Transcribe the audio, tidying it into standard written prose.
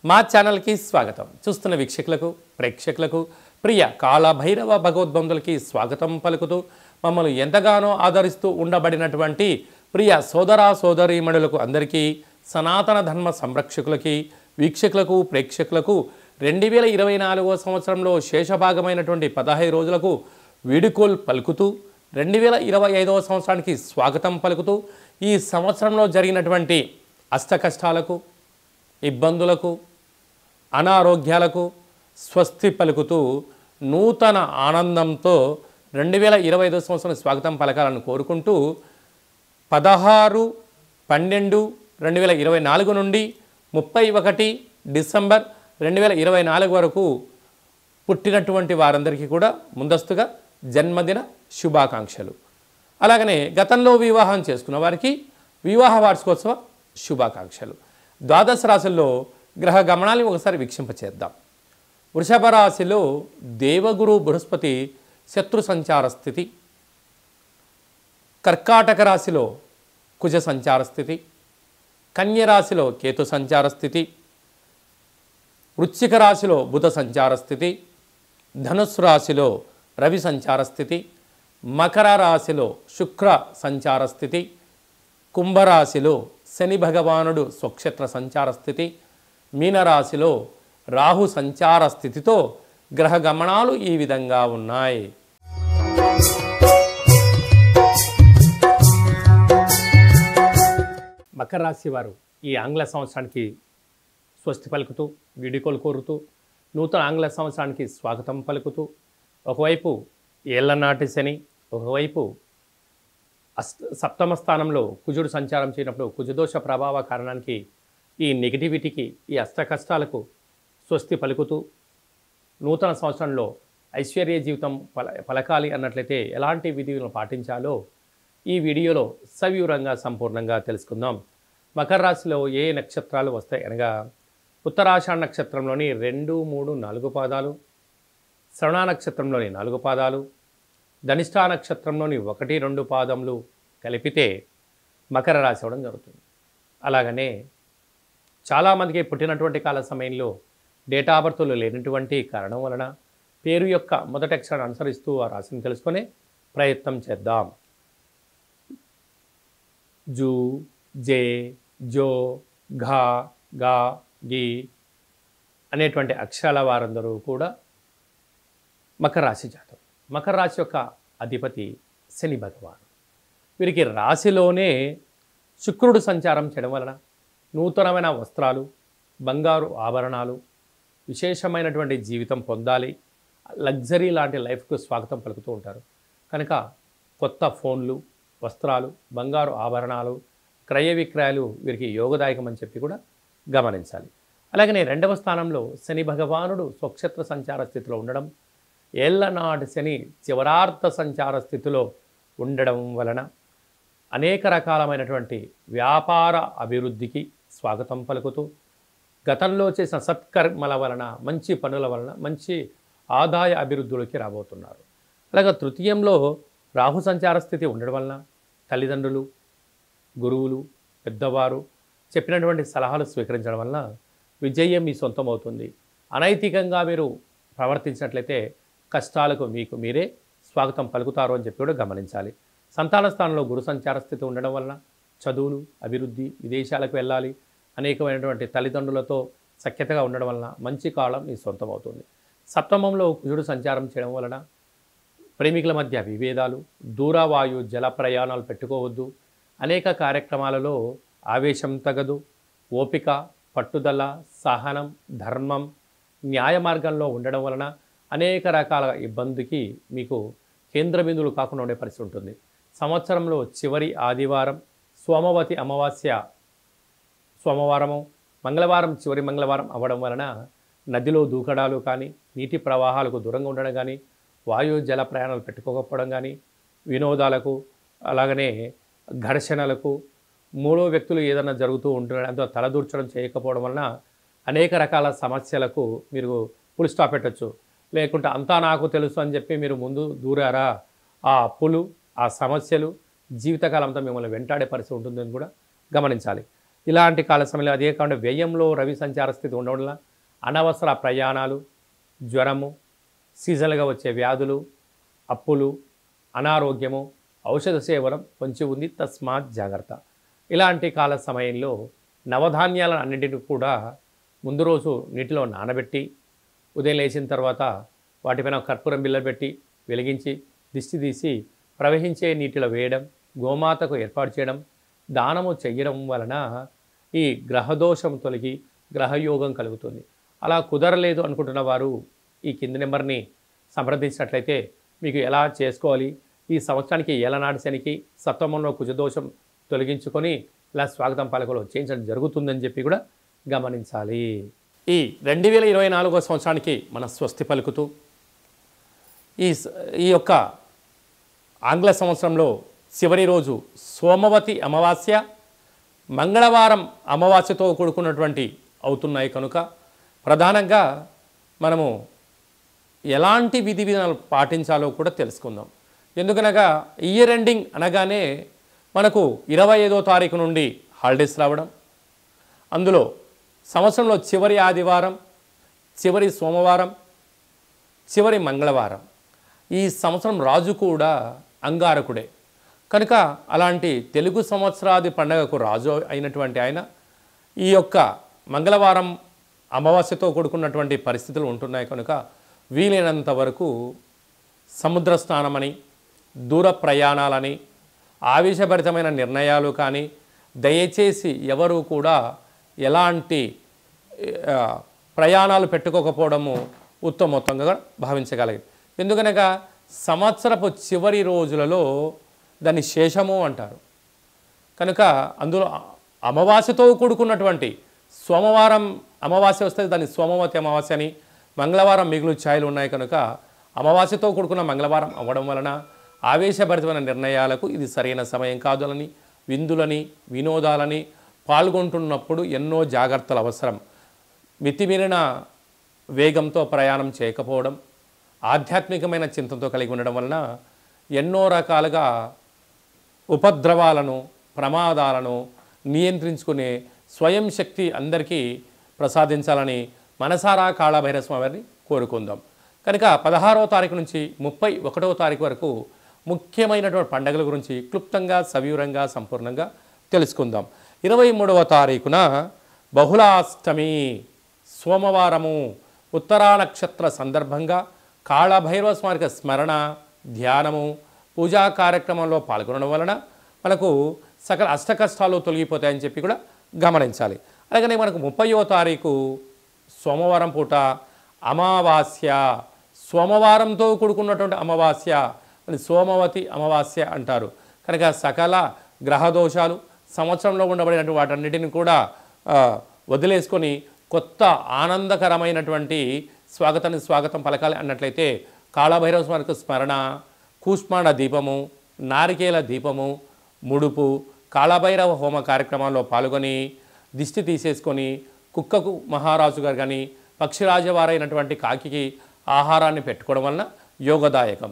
మా ఛానల్కి స్వాగతం. చూస్తున్న వీక్షకులకు ప్రేక్షకులకు ప్రియ కాళభైరవ భగవద్బంధులకి స్వాగతం పలుకుతూ మమ్మల్ని ఎంతగానో ఆదరిస్తూ ఉండబడినటువంటి ప్రియ సోదరా సోదరీమణులకు అందరికీ సనాతన ధర్మ సంరక్షకులకి వీక్షకులకు ప్రేక్షకులకు 2024 సంవత్సరంలో శేషభాగమైనటువంటి 15 రోజులకు వీడుకోల్ పలుకుతూ 2025 సంవత్సరానికి స్వాగతం పలుకుతూ ఈ సంవత్సరంలో జరిగినటువంటి అష్టకష్టాలకు ఇబ్బందులకు అనారోగ్యాలకు స్వస్తి పలుకుతూ నూతన ఆనందంతో 2025 సంవత్సరం స్వాగతం పలకాలను కోరుకుంటూ 16/12/2024 నుండి 31 డిసెంబర్ 2024 వరకు పుట్టినటువంటి వారందరికీ కూడా ముందస్తుగా జన్మదిన శుభాకాంక్షలు. అలాగనే గతంలో వివాహం చేసుకున్న వారికి వివాహ వార్షికోత్సవ శుభాకాంక్షలు. ద్వాదశ రాశుల్లో గ్రహ గమనాన్ని ఒకసారి వీక్షింపచేద్దాం. వృషభ రాశిలో దేవగురు బృహస్పతి శత్రు సంచార స్థితి, కర్కాటక రాశిలో కుజ సంచార స్థితి, కన్య రాశిలో కేతు సంచార స్థితి, వృశ్చిక రాశిలో బుధ సంచార స్థితి, ధనుస్సు రాశిలో రవి సంచార స్థితి, మకర రాశిలో శుక్ర సంచార స్థితి, కుంభరాశిలో శని భగవానుడు స్వక్షేత్ర సంచార స్థితి, మీనరాశిలో రాహు సంచార స్థితితో గ్రహ గమనాలు ఈ విధంగా ఉన్నాయి. మకర రాశి వారు ఈ ఆంగ్ల సంవత్సరానికి స్వస్తి పలుకుతూ వీడుకోలు కోరుతూ నూతన ఆంగ్ల సంవత్సరానికి స్వాగతం పలుకుతూ ఒకవైపు ఏళ్లనాటి శని, ఒకవైపు సప్తమ స్థానంలో కుజుడు సంచారం చేయనప్పుడు కుజదోష ప్రభావ కారణానికి ఈ నెగిటివిటీకి ఈ అష్ట కష్టాలకు స్వస్తి పలుకుతూ నూతన సంవత్సరంలో ఐశ్వర్య జీవితం పలకాలి అన్నట్లయితే ఎలాంటి విధులను పాటించాలో ఈ వీడియోలో సవివరంగా సంపూర్ణంగా తెలుసుకుందాం. మకర రాశిలో ఏ నక్షత్రాలు వస్తాయి అనగా ఉత్తరాషాఢ నక్షత్రంలోని 2, 3, 4 పాదాలు, శ్రవణ నక్షత్రంలోని 4 పాదాలు, ధనిష్ఠా నక్షత్రంలోని 1, 2 పాదములు కలిపితే మకర రాశి అవ్వడం జరుగుతుంది. అలాగనే చాలామందికి పుట్టినటువంటి కాల సమయంలో డేటా ఆఫ్ బర్త్లు లేనటువంటి కారణం వలన పేరు యొక్క మొదటి అక్షరాన్ని అనుసరిస్తూ ఆ రాశిని తెలుసుకునే ప్రయత్నం చేద్దాం. జూ, జే, జో, ఘా, గా, గి అనేటువంటి అక్షరాల వారందరూ కూడా మకర రాశి జాతకులు. మకర రాశి యొక్క అధిపతి శని భగవాను. వీరికి రాశిలోనే శుక్రుడు సంచారం చేయడం వలన నూతనమైన వస్త్రాలు, బంగారు ఆభరణాలు, విశేషమైనటువంటి జీవితం పొందాలి, లగ్జరీ లాంటి లైఫ్కు స్వాగతం పలుకుతూ ఉంటారు. కనుక కొత్త ఫోన్లు, వస్త్రాలు, బంగారు ఆభరణాలు, క్రయ విక్రయాలు వీరికి యోగదాయకం అని చెప్పి కూడా గమనించాలి. అలాగనే 2వ స్థానంలో శని భగవానుడు స్వక్షేత్ర సంచార స్థితిలో ఉండడం, ఏళ్లనాటి శని చివరార్థ సంచార స్థితిలో ఉండడం వలన అనేక రకాలమైనటువంటి వ్యాపార అభివృద్ధికి స్వాగతం పలుకుతూ గతంలో చేసిన సత్కర్మల వలన, మంచి పనుల వలన మంచి ఆదాయ అభివృద్ధిలోకి రాబోతున్నారు. అలాగే తృతీయంలో రాహు సంచార స్థితి ఉండడం వలన తల్లిదండ్రులు, గురువులు, పెద్దవారు చెప్పినటువంటి సలహాలు స్వీకరించడం వలన విజయం మీ సొంతం అవుతుంది. అనైతికంగా మీరు ప్రవర్తించినట్లయితే కష్టాలకు మీకు మీరే స్వాగతం పలుకుతారు అని చెప్పి కూడా గమనించాలి. సంతాన స్థానంలో గురు సంచార స్థితి ఉండడం వలన చదువులు, అభివృద్ధి, విదేశాలకు వెళ్ళాలి, అనేకమైనటువంటి తల్లిదండ్రులతో సఖ్యతగా ఉండడం వలన మంచి కాలం మీ సొంతం అవుతుంది. సప్తమంలో కుజుడు సంచారం చేయడం వలన ప్రేమికుల మధ్య విభేదాలు, దూరవాయు జల ప్రయాణాలు పెట్టుకోవద్దు, అనేక కార్యక్రమాలలో ఆవేశం తగదు, ఓపిక, పట్టుదల, సహనం, ధర్మం, న్యాయ మార్గంలో ఉండడం వలన అనేక రకాల ఇబ్బందికి మీకు కేంద్ర బిందువులు కాకుండా ఉండే పరిస్థితి ఉంటుంది. సంవత్సరంలో చివరి ఆదివారం సోమవతి అమావాస్య సోమవారము, మంగళవారం చివరి మంగళవారం అవ్వడం వలన నదిలో దూకడాలు కానీ, నీటి ప్రవాహాలకు దూరంగా ఉండడం కానీ, వాయు జల ప్రయాణాలు పెట్టుకోకపోవడం కానీ, వినోదాలకు అలాగనే ఘర్షణలకు, మూడో వ్యక్తులు ఏదైనా జరుగుతూ ఉంటున్నాడు అంత తలదూర్చడం చేయకపోవడం వలన అనేక రకాల సమస్యలకు మీరు ఫుల్ స్టాప్ పెట్టచ్చు. లేకుంటే అంతా నాకు తెలుసు అని చెప్పి మీరు ముందు దూరారా, ఆ అప్పులు, ఆ సమస్యలు జీవితకాలం అంతా మిమ్మల్ని వెంటాడే పరిస్థితి ఉంటుందని కూడా గమనించాలి. ఇలాంటి కాల సమయంలో అదే కాకుండా వ్యయంలో రవి సంచార స్థితి ఉండడం వల్ల అనవసర ప్రయాణాలు, జ్వరము, సీజన్లుగా వచ్చే వ్యాధులు, అప్పులు, అనారోగ్యము, ఔషధ సేవనం పొంచి ఉంది. తస్మాత్ జాగ్రత్త. ఇలాంటి కాల సమయంలో నవధాన్యాలను అన్నింటినీ కూడా ముందు రోజు నీటిలో నానబెట్టి ఉదయం లేచిన తర్వాత వాటిపైన కర్పూరం బిళ్ళ పెట్టి వెలిగించి దిష్టి తీసి ప్రవహించే నీటిలో వేయడం, గోమాతకు ఏర్పాటు చేయడం, దానము చెయ్యడం వలన ఈ గ్రహదోషం తొలగి గ్రహయోగం కలుగుతుంది. అలా కుదరలేదు అనుకుంటున్న వారు ఈ కింది నెంబర్ని సంప్రదించినట్లయితే మీకు ఎలా చేసుకోవాలి, ఈ సంవత్సరానికి ఏలనాటి శనికి సప్తమంలో కుజదోషం తొలగించుకొని ఇలా స్వాగతం పలకలో చేయించడం జరుగుతుందని చెప్పి కూడా గమనించాలి. ఈ 2024 సంవత్సరానికి మన స్వస్తి పలుకుతూ ఈ యొక్క ఆంగ్ల సంవత్సరంలో చివరి రోజు సోమవతి అమావాస్య, మంగళవారం అమావాస్యతో కూడుకున్నటువంటి అవుతున్నాయి కనుక ప్రధానంగా మనము ఎలాంటి విధి విధానాలు పాటించాలో కూడా తెలుసుకుందాం. ఎందుకనగా ఇయర్ ఎండింగ్ అనగానే మనకు 25వ తారీఖు నుండి హాలిడేస్ రావడం, అందులో సంవత్సరంలో చివరి ఆదివారం, చివరి సోమవారం, చివరి మంగళవారం. ఈ సంవత్సరం రాజు కూడా అంగారకుడే కనుక అలాంటి తెలుగు సంవత్సరాది పండగకు రాజు అయినటువంటి ఆయన ఈ యొక్క మంగళవారం అమావాస్యతో కూడుకున్నటువంటి పరిస్థితులు ఉంటున్నాయి కనుక వీలైనంత వరకు సముద్ర స్నానమని, దూర ప్రయాణాలని, ఆవేశభరితమైన నిర్ణయాలు కానీ దయచేసి ఎవరు కూడా ఎలాంటి ప్రయాణాలు పెట్టుకోకపోవడము ఉత్తమోత్తంగా భావించగలిగింది. ఎందుకనగా సంవత్సరపు చివరి రోజులలో దాన్ని శేషము అంటారు కనుక అందులో అమావాస్యతో కూడుకున్నటువంటి సోమవారం అమావాస్య వస్తే దాన్ని సోమవతి అమావాస్య అని, మంగళవారం మిగులు ఛాయలు ఉన్నాయి కనుక అమావాస్యతో కూడుకున్న మంగళవారం అవ్వడం వలన ఆవేశభరితమైన నిర్ణయాలకు ఇది సరైన సమయం కాదులని, విందులని, వినోదాలని పాల్గొంటున్నప్పుడు ఎన్నో జాగ్రత్తలు అవసరం. మితిమీరిన వేగంతో ప్రయాణం చేయకపోవడం, ఆధ్యాత్మికమైన చింతనతో కలిగి ఉండడం వలన ఎన్నో రకాలుగా ఉపద్రవాలను, ప్రమాదాలను నియంత్రించుకునే స్వయం శక్తి అందరికీ ప్రసాదించాలని మనసారా కాళభైరవ స్వామి వారిని కోరుకుందాం. కనుక 16వ తారీఖు నుంచి 31వ తారీఖు వరకు ముఖ్యమైనటువంటి పండుగల గురించి క్లుప్తంగా, సవివరంగా, సంపూర్ణంగా తెలుసుకుందాం. 23వ తారీఖున బహుళాష్టమి సోమవారము ఉత్తరా నక్షత్ర సందర్భంగా కాళభైరవ స్వామికి స్మరణ, ధ్యానము, పూజా కార్యక్రమంలో పాల్గొనడం వలన మనకు సకల అష్టకష్టాలు తొలగిపోతాయని చెప్పి కూడా గమనించాలి. అలాగనే మనకు 30వ తారీఖు సోమవారం పూట అమావాస్య, సోమవారంతో కూడుకున్నటువంటి అమావాస్య అని సోమవతి అమావాస్య అంటారు కనుక సకల గ్రహదోషాలు సంవత్సరంలో ఉండబడినటువంటి వాటన్నిటిని కూడా వదిలేసుకొని కొత్త ఆనందకరమైనటువంటి స్వాగతం పలకాలి అన్నట్లయితే కాళభైరవ స్వామికి స్మరణ, కూష్మాండ దీపము, నారికేల దీపము, ముడుపు, కాళభైరవ హోమ కార్యక్రమాల్లో పాల్గొని దిష్టి తీసేసుకొని కుక్కకు మహారాజు గారు కానీ పక్షిరాజవారైనటువంటి కాకికి ఆహారాన్ని పెట్టుకోవడం వలన యోగదాయకం.